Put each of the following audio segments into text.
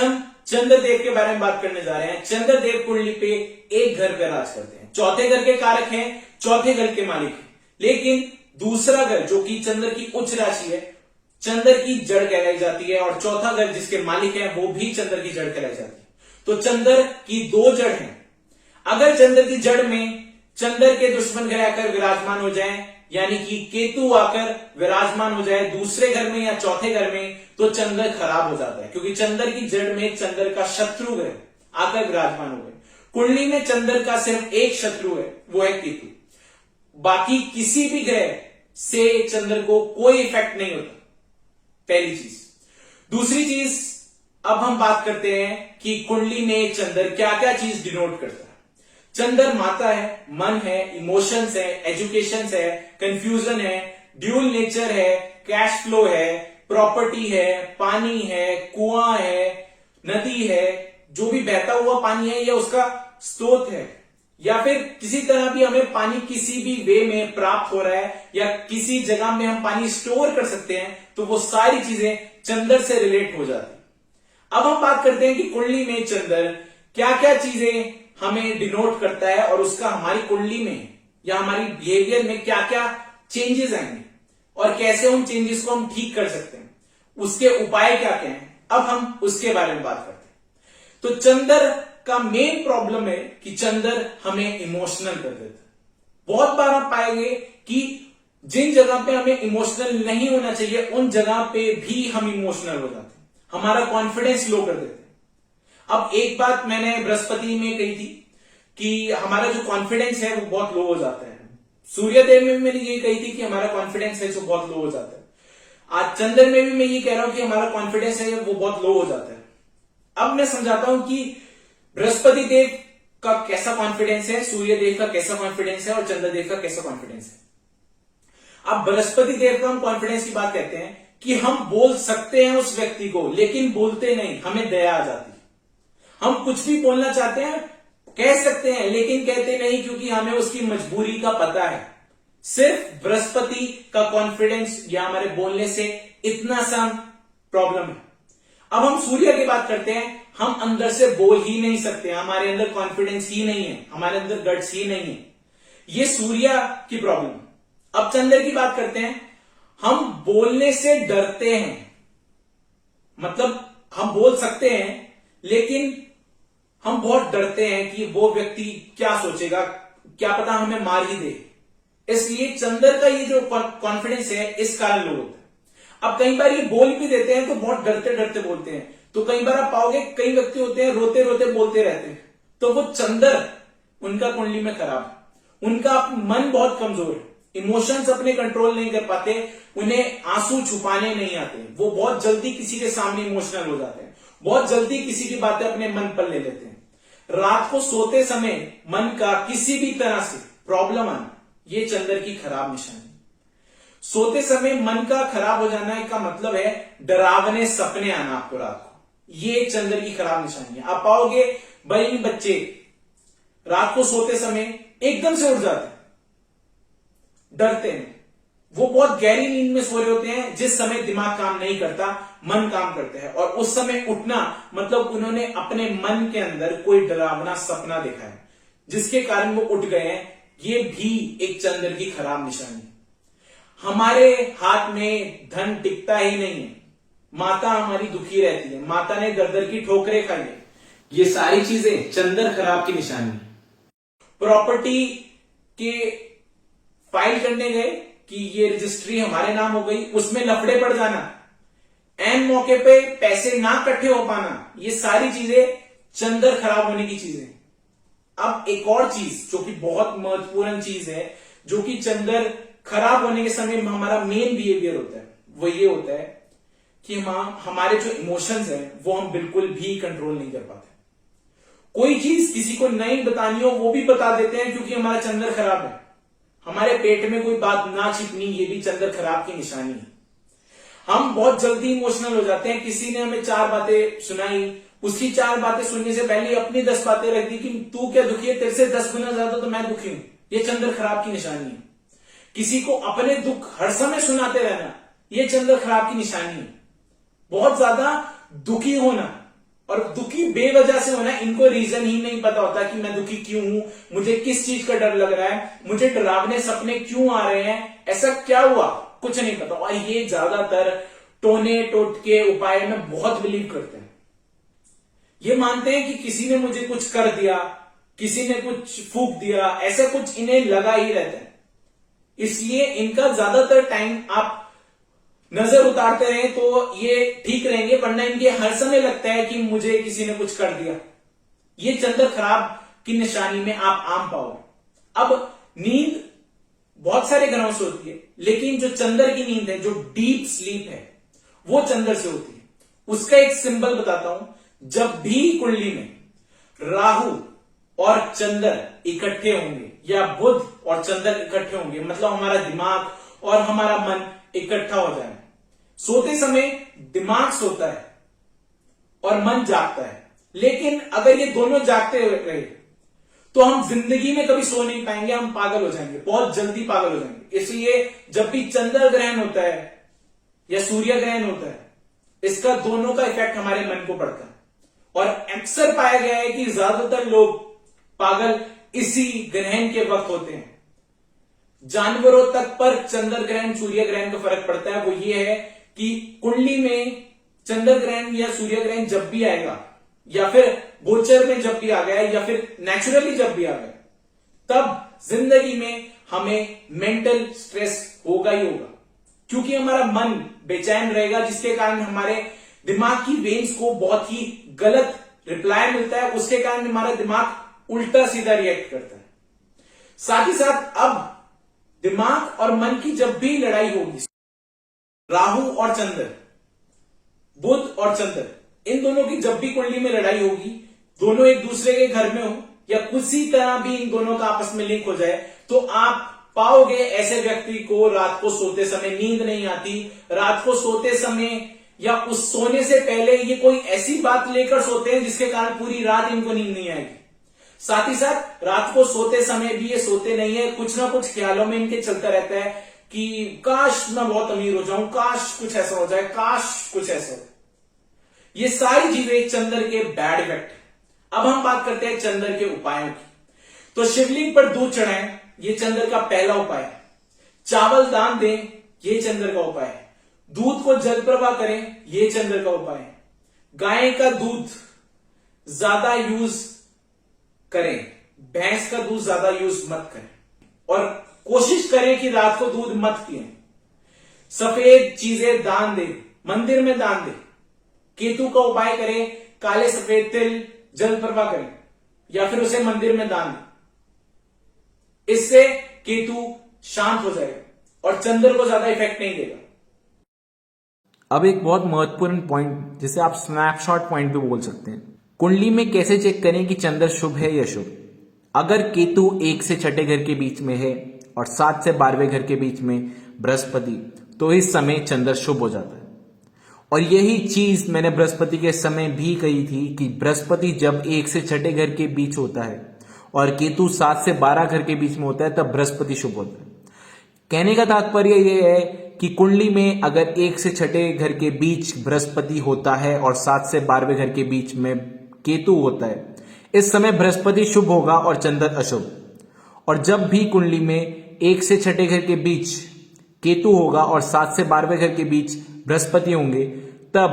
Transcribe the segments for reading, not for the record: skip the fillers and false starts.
हम चंद्रदेव के बारे में बात करने जा रहे हैं। चंद्रदेव कुंडली पे एक घर पे राज करते हैं, चौथे घर के कारक हैं, चौथे घर के मालिक हैं। लेकिन दूसरा घर जो कि चंद्र की उच्च राशि है, चंद्र की जड़ कहलाई जाती है, और चौथा घर जिसके मालिक है वो भी चंद्र की जड़ कहलाई जाती है। तो चंद्र की दो जड़ हैं। अगर चंद्र की जड़ में चंद्र के दुश्मन ग्रह आकर विराजमान हो जाएं, यानी कि केतु आकर विराजमान हो जाए दूसरे घर में या चौथे घर में, तो चंद्र खराब हो जाता है, क्योंकि चंद्र की जड़ में चंद्र का शत्रु ग्रह आकर विराजमान हो गए। कुंडली में चंद्र का सिर्फ एक शत्रु है, वो है केतु। बाकी किसी भी ग्रह से चंद्र को कोई इफेक्ट नहीं होता, पहली चीज। दूसरी चीज, अब हम बात करते हैं कि कुंडली में चंद्र क्या क्या चीज डिनोट करता है। चंद्र माता है, मन है, इमोशंस है, एजुकेशन है, कंफ्यूजन है, ड्यूल नेचर है, कैश फ्लो है, प्रॉपर्टी है, पानी है, कुआं है, नदी है, जो भी बहता हुआ पानी है या उसका स्रोत है, या फिर किसी तरह भी हमें पानी किसी भी वे में प्राप्त हो रहा है या किसी जगह में हम पानी स्टोर कर सकते हैं, तो वो सारी चीजें चंद्र से रिलेट हो जाती है। अब हम बात करते हैं कि कुंडली में चंद्र क्या क्या चीजें हमें डिनोट करता है और उसका हमारी कुंडली में या हमारी बिहेवियर में क्या क्या चेंजेस आएंगे और कैसे उन चेंजेस को हम ठीक कर सकते हैं, उसके उपाय क्या क्या हैं। अब हम उसके बारे में बात करते हैं। तो चंद्र का मेन प्रॉब्लम है कि चंद्र हमें इमोशनल कर देता है। बहुत बार आप पाएंगे कि जिन जगह पे हमें इमोशनल नहीं होना चाहिए उन जगह पे भी हम इमोशनल हो जाते हैं, हमारा कॉन्फिडेंस लो कर देते हैं। अब एक बात मैंने बृहस्पति में कही थी कि हमारा जो कॉन्फिडेंस है वो बहुत लो हो जाता है। सूर्यदेव में भी मैंने ये कही थी कि हमारा कॉन्फिडेंस है जो बहुत लो हो जाता है। आज चंद्र में भी मैं ये कह रहा हूं कि हमारा कॉन्फिडेंस है वो बहुत लो हो जाता है। अब मैं समझाता हूं कि बृहस्पति देव का कैसा कॉन्फिडेंस है, सूर्य देव का कैसा कॉन्फिडेंस है और चंद्र देव का कैसा कॉन्फिडेंस है। अब बृहस्पति देव का हम कॉन्फिडेंस की बात कहते हैं कि हम बोल सकते हैं उस व्यक्ति को, लेकिन बोलते नहीं, हमें दया आ जाती है। हम कुछ भी बोलना चाहते हैं, कह सकते हैं, लेकिन कहते नहीं, क्योंकि हमें उसकी मजबूरी का पता है। सिर्फ बृहस्पति का कॉन्फिडेंस या हमारे बोलने से इतना सा प्रॉब्लम है। अब हम सूर्य की बात करते हैं, हम अंदर से बोल ही नहीं सकते, हमारे अंदर कॉन्फिडेंस ही नहीं है, हमारे अंदर गट्स ही नहीं है। ये सूर्य की प्रॉब्लम। अब चंद्र की बात करते हैं, हम बोलने से डरते हैं। मतलब हम बोल सकते हैं लेकिन हम बहुत डरते हैं कि वो व्यक्ति क्या सोचेगा, क्या पता हमें मार ही दे। इसलिए चंद्र का ये जो कॉन्फिडेंस है इस कारण लो होता है। अब कई बार ये बोल भी देते हैं तो बहुत डरते डरते बोलते हैं। तो कई बार आप पाओगे कई व्यक्ति होते हैं रोते रोते बोलते रहते हैं, तो वो चंद्र उनका कुंडली में खराब है, उनका मन बहुत कमजोर है, इमोशंस अपने कंट्रोल नहीं कर पाते, उन्हें आंसू छुपाने नहीं आते, वो बहुत जल्दी किसी के सामने इमोशनल हो जाते हैं, बहुत जल्दी किसी की बातें अपने मन पर ले लेते हैं। रात को सोते समय मन का किसी भी तरह से प्रॉब्लम आना, ये चंद्र की खराब निशानी। सोते समय मन का खराब हो जाना का मतलब है डरावने सपने आना आपको रात को, ये चंद्र की खराब निशानी है। आप पाओगे बड़े बच्चे रात को सोते समय एकदम से उठ जाते हैं, डरते हैं। वो बहुत गहरी नींद में सो रहे होते हैं, जिस समय दिमाग काम नहीं करता, मन काम करता है, और उस समय उठना मतलब उन्होंने अपने मन के अंदर कोई डरावना सपना देखा है जिसके कारण वो उठ गए हैं। ये भी एक चंद्र की खराब निशानी है। हमारे हाथ में धन टिकता ही नहीं है, माता हमारी दुखी रहती है, माता ने दर दर की ठोकरें खाई है, ये सारी चीजें चंद्र खराब की निशानी है। प्रॉपर्टी के फाइल करने गए कि ये रजिस्ट्री हमारे नाम हो गई, उसमें लफड़े पड़ जाना, एन मौके पे पैसे ना इकट्ठे हो पाना, ये सारी चीजें चंद्र खराब होने की चीजें। अब एक और चीज जो कि बहुत महत्वपूर्ण चीज है, जो कि चंद्र खराब होने के समय हमारा मेन बिहेवियर होता है, वो ये होता है कि हमारे जो इमोशंस हैं वो हम बिल्कुल भी कंट्रोल नहीं कर पाते। कोई चीज किसी को नहीं बतानी हो वो भी बता देते हैं, क्योंकि हमारा चंद्र खराब है। हमारे पेट में कोई बात ना छिपनी, ये भी चंद्र खराब की निशानी है। हम बहुत जल्दी इमोशनल हो जाते हैं। किसी ने हमें 4 बातें सुनाई, उसकी 4 बातें सुनने से पहले अपनी 10 बातें रख दी कि तू क्या दुखी है, तेरे से 10 गुना ज्यादा तो मैं दुखी हूं, ये चंद्र खराब की निशानी है। किसी को अपने दुख हर समय सुनाते रहना, ये चंद्र खराब की निशानी है। बहुत ज्यादा दुखी होना और दुखी बेवजह से होना, इनको रीजन ही नहीं पता होता कि मैं दुखी क्यों हूं, मुझे किस चीज का डर लग रहा है, मुझे डरावने सपने क्यों आ रहे हैं, ऐसा क्या हुआ, कुछ नहीं पता। और ये ज्यादातर टोने टोटके उपाय में बहुत बिलीव करते हैं। ये मानते हैं कि किसी ने मुझे कुछ कर दिया, किसी ने कुछ फूंक दिया, ऐसा कुछ इन्हें लगा ही रहता है। इसलिए इनका ज्यादातर टाइम आप नजर उतारते रहे तो ये ठीक रहेंगे, वरना इनके हर समय लगता है कि मुझे किसी ने कुछ कर दिया। ये चंद्र खराब की निशानी में आप आम पाओगे। अब नींद बहुत सारे ग्रहों से होती है, लेकिन जो चंद्र की नींद है, जो डीप स्लीप है, वो चंद्र से होती है। उसका एक सिंबल बताता हूं। जब भी कुंडली में राहु और चंद्र इकट्ठे होंगे या बुध और चंद्र इकट्ठे होंगे, मतलब हमारा दिमाग और हमारा मन इकट्ठा हो जाए। सोते समय दिमाग सोता है और मन जागता है, लेकिन अगर ये दोनों जागते रहे तो हम जिंदगी में कभी सो नहीं पाएंगे, हम पागल हो जाएंगे, बहुत जल्दी पागल हो जाएंगे। इसलिए जब भी चंद्र ग्रहण होता है या सूर्य ग्रहण होता है, इसका दोनों का इफेक्ट हमारे मन को पड़ता है। और अक्सर पाया गया है कि ज्यादातर लोग पागल इसी ग्रहण के वक्त होते हैं। जानवरों तक पर चंद्र ग्रहण सूर्य ग्रहण का फर्क पड़ता है। वो ये है कि कुंडली में चंद्र ग्रहण या सूर्य ग्रहण जब भी आएगा, या फिर गोचर में जब भी आ गया, या फिर नेचुरली जब भी आ गया, तब जिंदगी में हमें मेंटल स्ट्रेस होगा ही होगा, क्योंकि हमारा मन बेचैन रहेगा, जिसके कारण हमारे दिमाग की वेन्स को बहुत ही गलत रिप्लाई मिलता है। उसके कारण हमारा दिमाग उल्टा सीधा रिएक्ट करता है। साथ ही साथ अब दिमाग और मन की जब भी लड़ाई होगी, राहु और चंद्र, बुध और चंद्र, इन दोनों की जब भी कुंडली में लड़ाई होगी, दोनों एक दूसरे के घर में हो या किसी तरह भी इन दोनों का आपस में लिंक हो जाए, तो आप पाओगे ऐसे व्यक्ति को रात को सोते समय नींद नहीं आती। रात को सोते समय या उस सोने से पहले ये कोई ऐसी बात लेकर सोते हैं जिसके कारण पूरी रात इनको नींद नहीं आएगी। साथ ही साथ रात को सोते समय भी ये सोते नहीं है, कुछ ना कुछ ख्यालों में इनके चलता रहता है कि काश मैं बहुत अमीर हो जाऊं, काश कुछ ऐसा हो जाए, काश कुछ ऐसा हो। ये सारी चीजें चंद्र के बैड इफेक्ट है। अब हम बात करते हैं चंद्र के उपायों की। तो शिवलिंग पर दूध चढ़ाएं, ये चंद्र का पहला उपाय है। चावल दान दें, ये चंद्र का उपाय है। दूध को जल प्रवाह करें, ये चंद्र का उपाय है। गाय का दूध ज्यादा यूज करें, भैंस का दूध ज्यादा यूज मत करें, और कोशिश करें कि रात को दूध मत पिएं। सफेद चीजें दान दें, मंदिर में दान दें। केतु का उपाय करें, काले सफेद तिल जल प्रवाह करें या फिर उसे मंदिर में दान दें। इससे केतु शांत हो जाएगा और चंद्र को ज्यादा इफेक्ट नहीं देगा। अब एक बहुत महत्वपूर्ण पॉइंट, जिसे आप स्नैपशॉट पॉइंट भी बोल सकते हैं। कुंडली में कैसे चेक करें कि चंद्र शुभ है या शुभ? अगर केतु 1 से 6ठे घर के बीच में है और 7 से 12वें घर के बीच में बृहस्पति, तो इस समय चंद्र शुभ हो जाता है। और यही चीज मैंने बृहस्पति के समय भी कही थी कि बृहस्पति जब 1 से 6ठे घर के बीच होता है और केतु 7 से 12 घर के बीच में होता है, तब बृहस्पति शुभ होता है। कहने का तात्पर्य यह है कि कुंडली में अगर 1 से 6ठे घर के बीच बृहस्पति होता है और 7 से 12वें घर के बीच में केतु होता है, इस समय बृहस्पति शुभ होगा और चंद्र अशुभ। और जब भी कुंडली में 1 से 6ठे घर के बीच केतु होगा और 7 से 12वें घर के बीच बृहस्पति होंगे, तब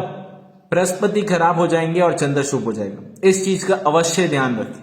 बृहस्पति खराब हो जाएंगे और चंद्र शुभ हो जाएगा। इस चीज का अवश्य ध्यान रखें।